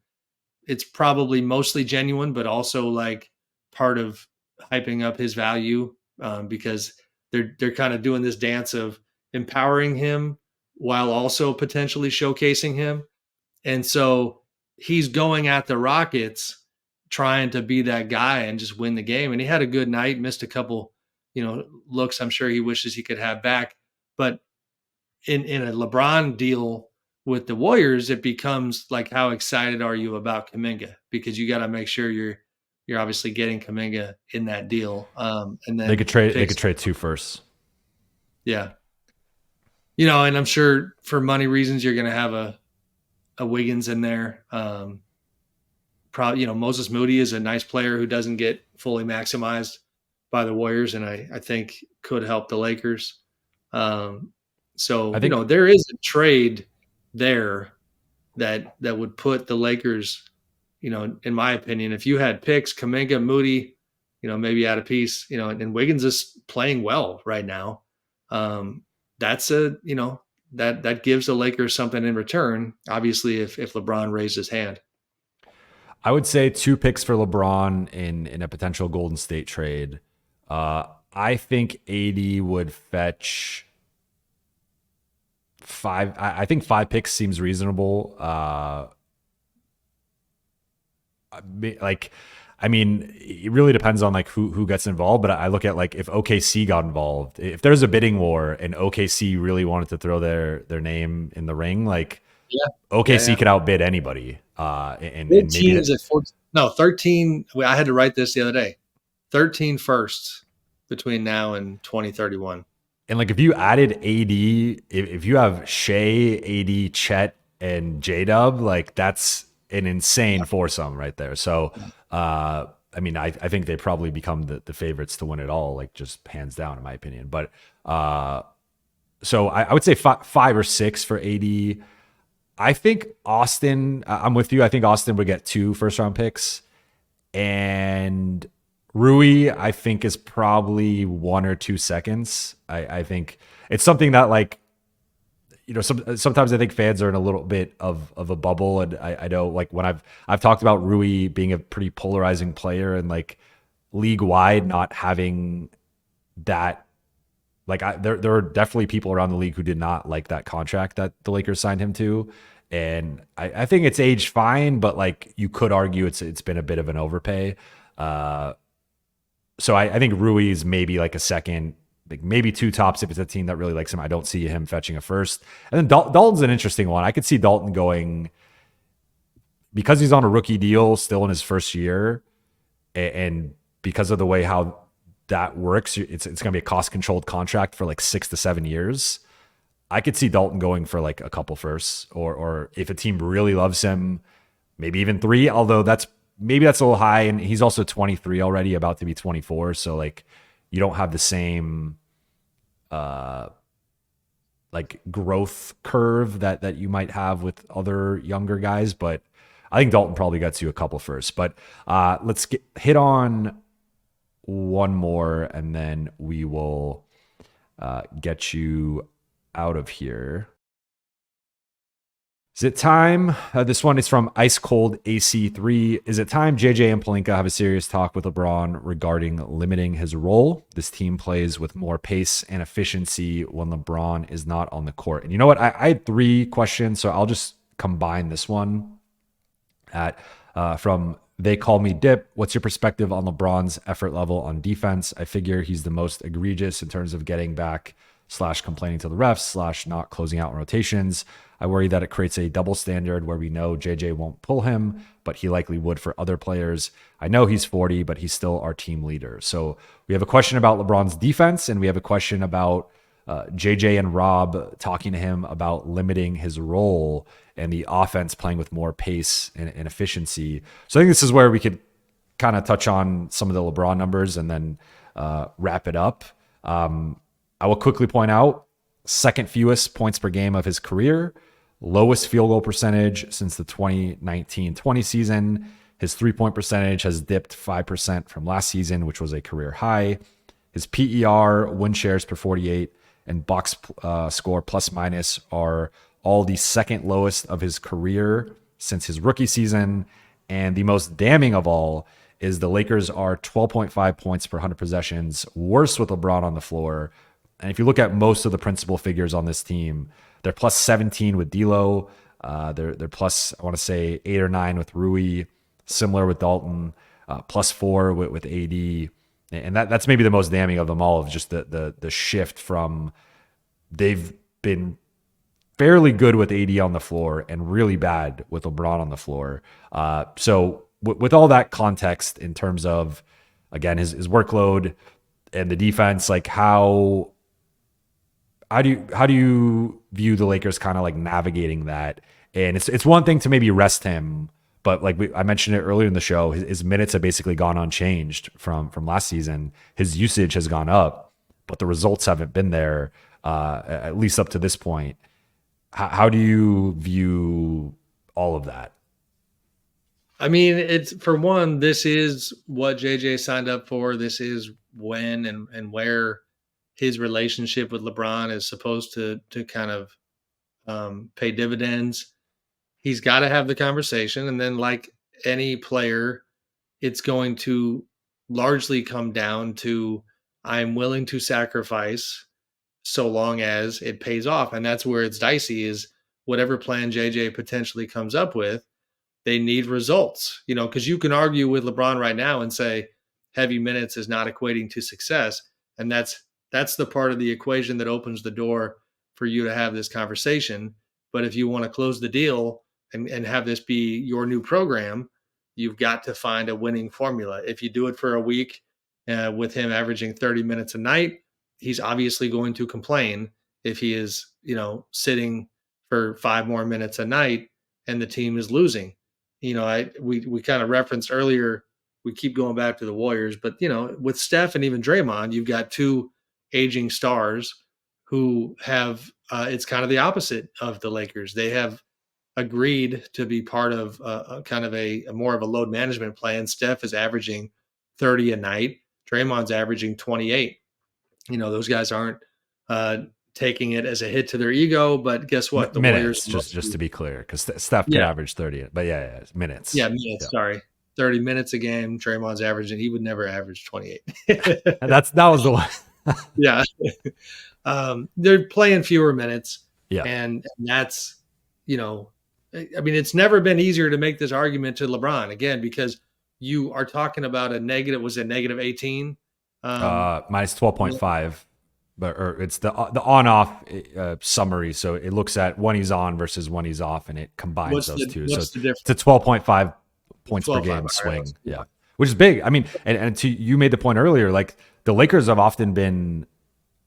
Speaker 3: it's probably mostly genuine, but also like part of hyping up his value, because they're kind of doing this dance of empowering him while also potentially showcasing him. And so he's going at the Rockets trying to be that guy and just win the game. And he had a good night, missed a couple, looks I'm sure he wishes he could have back. But in a LeBron deal with the Warriors, it becomes like, how excited are you about Kuminga? Because you got to make sure you're obviously getting Kuminga in that deal. And then
Speaker 2: They could trade 2 firsts.
Speaker 3: Yeah. And I'm sure for money reasons, you're going to have a Wiggins in there. Probably, Moses Moody is a nice player who doesn't get fully maximized by the Warriors, and I think could help the Lakers. So
Speaker 2: I think
Speaker 3: there is a trade there that would put the Lakers, in my opinion, if you had picks, Kuminga, Moody, maybe out a piece, and Wiggins is playing well right now. That's that gives the Lakers something in return. Obviously, if LeBron raised his hand.
Speaker 2: I would say 2 picks for LeBron in a potential Golden State trade. I think AD would fetch 5. I think 5 picks seems reasonable. I mean, it really depends on like who gets involved. But I look at like if OKC got involved, if there's a bidding war and OKC really wanted to throw their name in the ring, like OKC could outbid anybody. And maybe
Speaker 3: teams at 14, 13. I had to write this the other day. 13 firsts between now and 2031.
Speaker 2: And like if you added AD, if you have Shea, AD, Chet, and J-Dub, like that's an insane foursome right there. So I mean, I think they probably become the favorites to win it all, like just hands down, in my opinion. But so I would say 5 or 6 for AD. I think Austin, I'm with you. I think Austin would get 2 first-round picks. And Rui, I think, is probably 1 or 2 seconds. I think it's something that, like, sometimes I think fans are in a little bit of a bubble. And I know, like, when I've talked about Rui being a pretty polarizing player and, like, league-wide not having that. Like there are definitely people around the league who did not like that contract that the Lakers signed him to. And I think it's aged fine, but like you could argue it's been a bit of an overpay. So I think Rui's maybe like a second, like maybe 2 tops if it's a team that really likes him. I don't see him fetching a first. And then Dalton's an interesting one. I could see Dalton going, because he's on a rookie deal still in his first year, and because of the way how that works, it's going to be a cost-controlled contract for like 6 to 7 years. I could see Dalton going for like a couple firsts, or if a team really loves him, maybe even 3, although that's a little high. And he's also 23 already, about to be 24. So like you don't have the same like growth curve that you might have with other younger guys, but I think Dalton probably gets you a couple first. But let's hit on one more, and then we will get you out of here. Is it time? This one is from Ice Cold AC3. Is it time JJ and Pelinka have a serious talk with LeBron regarding limiting his role? This team plays with more pace and efficiency when LeBron is not on the court. And you know what? I had 3 questions, so I'll just combine this one. From They Call Me Dip. What's your perspective on LeBron's effort level on defense? I figure he's the most egregious in terms of getting back / complaining to the refs / not closing out rotations. I worry that it creates a double standard where we know JJ won't pull him, but he likely would for other players. I know he's 40, but he's still our team leader. So we have a question about LeBron's defense, and we have a question about JJ and Rob talking to him about limiting his role and the offense playing with more pace and efficiency. So I think this is where we could kind of touch on some of the LeBron numbers and then wrap it up. I will quickly point out, second fewest points per game of his career, lowest field goal percentage since the 2019-20 season. His 3-point percentage has dipped 5% from last season, which was a career high. His PER, win shares per 48, and box score plus minus are all the second lowest of his career since his rookie season. And the most damning of all is the Lakers are 12.5 points per 100 possessions, worse with LeBron on the floor. And if you look at most of the principal figures on this team, they're plus 17 with D'Lo. They're plus, I want to say, 8 or 9 with Rui, similar with Dalton, plus 4 with AD. And that's maybe the most damning of them all, of just the shift from they've been fairly good with AD on the floor and really bad with LeBron on the floor. So with all that context in terms of, again, his workload and the defense, like how do you view the Lakers kind of like navigating that? And it's one thing to maybe rest him, but like I mentioned it earlier in the show, his minutes have basically gone unchanged from last season. His usage has gone up, but the results haven't been there, at least up to this point. How do you view all of that?
Speaker 3: I mean, it's, for one, this is what JJ signed up for. This is when and where his relationship with LeBron is supposed to kind of pay dividends. He's got to have the conversation. And then, like any player, it's going to largely come down to, I'm willing to sacrifice so long as it pays off. And that's where it's dicey, is whatever plan JJ potentially comes up with, they need results, because you can argue with LeBron right now and say heavy minutes is not equating to success. And that's the part of the equation that opens the door for you to have this conversation. But if you want to close the deal and have this be your new program, you've got to find a winning formula. If you do it for a week with him averaging 30 minutes a night, he's obviously going to complain if he is, sitting for 5 more minutes a night and the team is losing. We kind of referenced earlier, we keep going back to the Warriors, but with Steph and even Draymond, you've got 2 aging stars who have, it's kind of the opposite of the Lakers. They have agreed to be part of a kind of a more of a load management plan. Steph is averaging 30 a night. Draymond's averaging 28. Those guys aren't taking it as a hit to their ego, but guess what? The
Speaker 2: minutes,
Speaker 3: Warriors,
Speaker 2: just to be clear, because Steph could average 30, but yeah, minutes.
Speaker 3: Yeah, minutes. Yeah. Sorry, 30 minutes a game. Draymond's averaging. He would never average 28.
Speaker 2: that was the one.
Speaker 3: Yeah, they're playing fewer minutes.
Speaker 2: Yeah,
Speaker 3: and that's, I mean, it's never been easier to make this argument to LeBron, again, because you are talking about a negative. Was it negative 18?
Speaker 2: Minus 12.5. Or it's the on-off summary, so it looks at when he's on versus when he's off, and it combines those two. So it's a 12.5 points per game swing, yeah, which is big. I mean, and you made the point earlier, like the Lakers have often been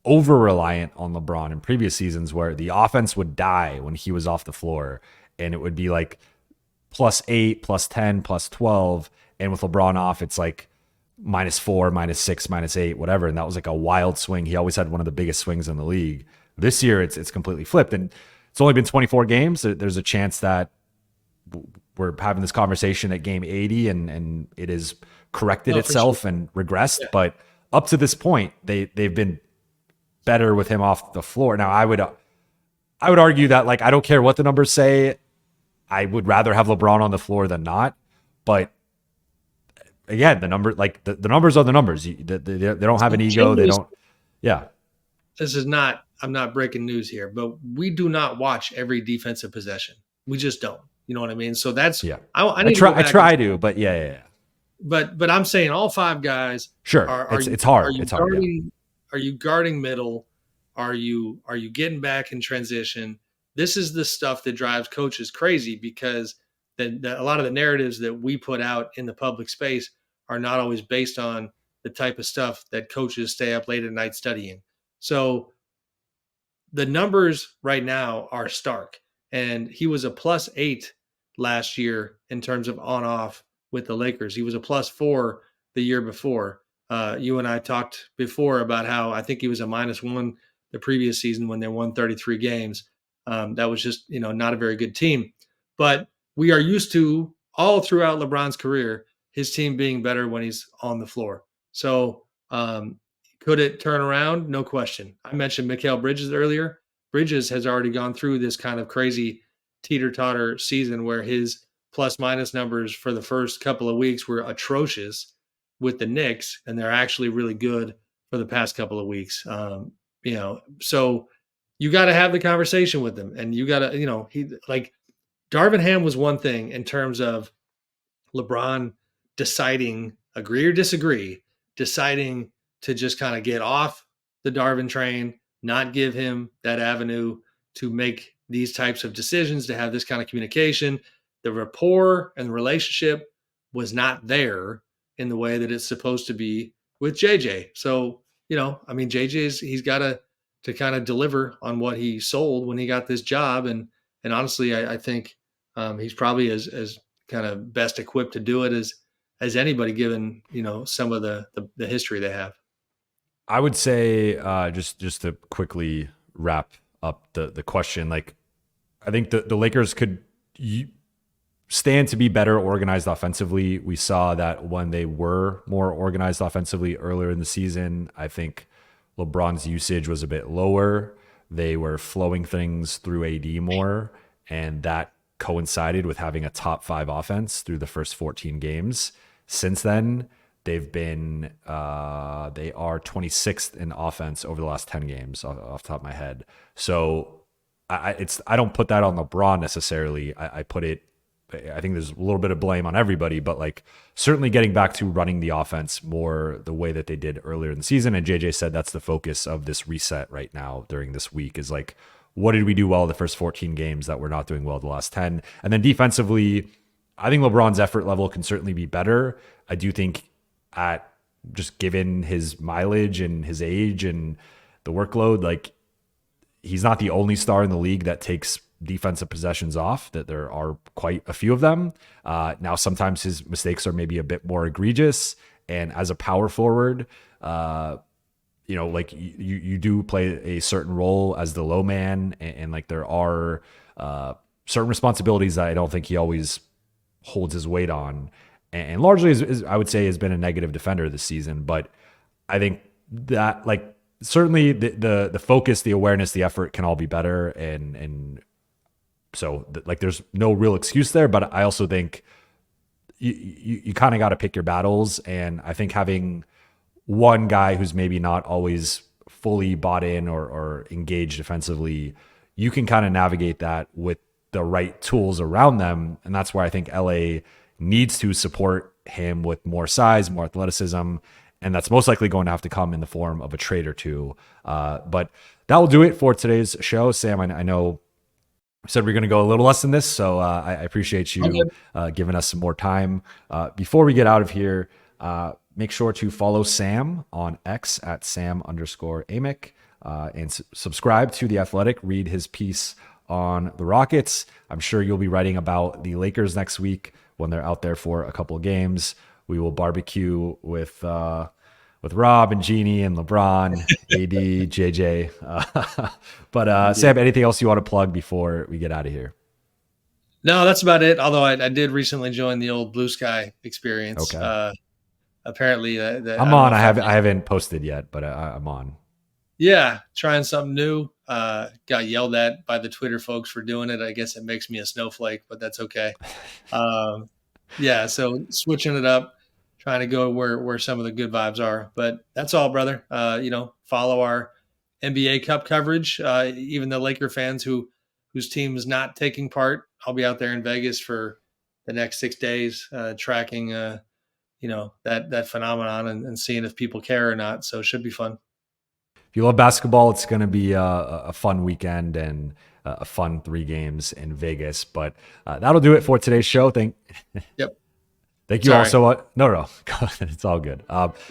Speaker 2: over-reliant on LeBron in previous seasons, where the offense would die when he was off the floor, and it would be like +8, +10, +12, and with LeBron off, it's like -4, -6, -8, whatever. And that was like a wild swing. He always had one of the biggest swings in the league. This year, it's completely flipped. And it's only been 24 games. There's a chance that we're having this conversation at game 80 and it has corrected itself and regressed. Yeah. But up to this point, they've been better with him off the floor. Now, I would argue that, like, I don't care what the numbers say. I would rather have LeBron on the floor than not. But again, the numbers are the numbers. They don't have an ego. They don't. Yeah.
Speaker 3: This is not, I'm not breaking news here, but we do not watch every defensive possession. We just don't. You know what I mean? So that's,
Speaker 2: yeah.
Speaker 3: I
Speaker 2: try to, but yeah.
Speaker 3: But I'm saying all five guys.
Speaker 2: Sure. It's hard. It's hard.
Speaker 3: Are you guarding middle? Are you getting back in transition? This is the stuff that drives coaches crazy, because a lot of the narratives that we put out in the public space are not always based on the type of stuff that coaches stay up late at night studying. So the numbers right now are stark. And he was a +8 last year in terms of on-off with the Lakers. He was a +4 the year before. You and I talked before about how I think he was a -1 the previous season when they won 33 games. That was just, not a very good team. But we are used to, all throughout LeBron's career, his team being better when he's on the floor. So could it turn around? No question. I mentioned Mikal Bridges earlier. Bridges has already gone through this kind of crazy teeter-totter season where his plus-minus numbers for the first couple of weeks were atrocious with the Knicks, and they're actually really good for the past couple of weeks. So you got to have the conversation with him, and you got to, Darvin Ham was one thing in terms of LeBron deciding, agree or disagree, deciding to just kind of get off the Darvin train, not give him that avenue to make these types of decisions, to have this kind of communication. The rapport and the relationship was not there in the way that it's supposed to be with JJ. So, he's got to kind of deliver on what he sold when he got this job. And honestly, I think he's probably as kind of best equipped to do it as anybody, given, some of the history they have.
Speaker 2: I would say, just to quickly wrap up the question, like, I think the Lakers could stand to be better organized offensively. We saw that when they were more organized offensively earlier in the season. I think LeBron's usage was a bit lower. They were flowing things through AD more, and that coincided with having a top 5 offense through the first 14 games. Since then, they've been they are 26th in offense over the last 10 games off the top of my head. So I don't put that on LeBron necessarily. I think there's a little bit of blame on everybody, but like certainly getting back to running the offense more the way that they did earlier in the season. And JJ said that's the focus of this reset right now during this week, is like, what did we do well the first 14 games that we're not doing well the last 10? And then defensively, I think LeBron's effort level can certainly be better. I do think, at just given his mileage and his age and the workload, like, he's not the only star in the league that takes defensive possessions off, that there are quite a few of them. Now, sometimes his mistakes are maybe a bit more egregious. And as a power forward, you do play a certain role as the low man. And like, there are certain responsibilities that I don't think he always holds his weight on. And largely, I would say, has been a negative defender this season. But I think that, like, certainly the focus, the awareness, the effort can all be better. And so, like, there's no real excuse there. But I also think you kind of got to pick your battles. And I think having one guy who's maybe not always fully bought in or engaged defensively, you can kind of navigate that with the right tools around them. And that's where I think LA needs to support him with more size, more athleticism, and that's most likely going to have to come in the form of a trade or two. But that will do it for today's show. Sam, I know we said we're going to go a little less than this, so I appreciate you giving us some more time. Before we get out of here, make sure to follow Sam on X at Sam_Amick, and subscribe to The Athletic. Read his piece on the Rockets. I'm sure you'll be writing about the Lakers next week when they're out there for a couple of games. We will barbecue with Rob and Jeannie and LeBron, AD, JJ. But Sam, anything else you want to plug before we get out of here?
Speaker 3: No, that's about it. Although I did recently join the old Blue Sky experience.
Speaker 2: Okay.
Speaker 3: Apparently,
Speaker 2: I'm on. I haven't posted yet, but I'm on.
Speaker 3: Yeah, trying something new. Got yelled at by the Twitter folks for doing it. I guess it makes me a snowflake, but that's okay. Yeah, so switching it up, trying to go where some of the good vibes are. But that's all, brother. Follow our NBA Cup coverage. Even the Laker fans whose team is not taking part, I'll be out there in Vegas for the next 6 days, tracking that phenomenon and seeing if people care or not. So it should be fun.
Speaker 2: If you love basketball, it's going to be a fun weekend and a fun 3 games in Vegas. But that'll do it for today's show.
Speaker 3: Yep.
Speaker 2: Thank you all so much. No, it's all good.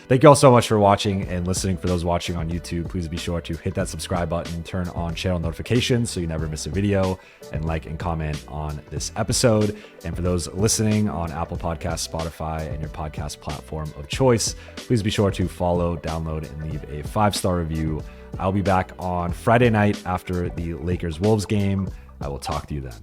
Speaker 2: Thank you all so much for watching and listening. For those watching on YouTube, please be sure to hit that subscribe button, turn on channel notifications so you never miss a video, and like and comment on this episode. And for those listening on Apple Podcasts, Spotify, and your podcast platform of choice, please be sure to follow, download, and leave a 5-star review. I'll be back on Friday night after the Lakers-Wolves game. I will talk to you then.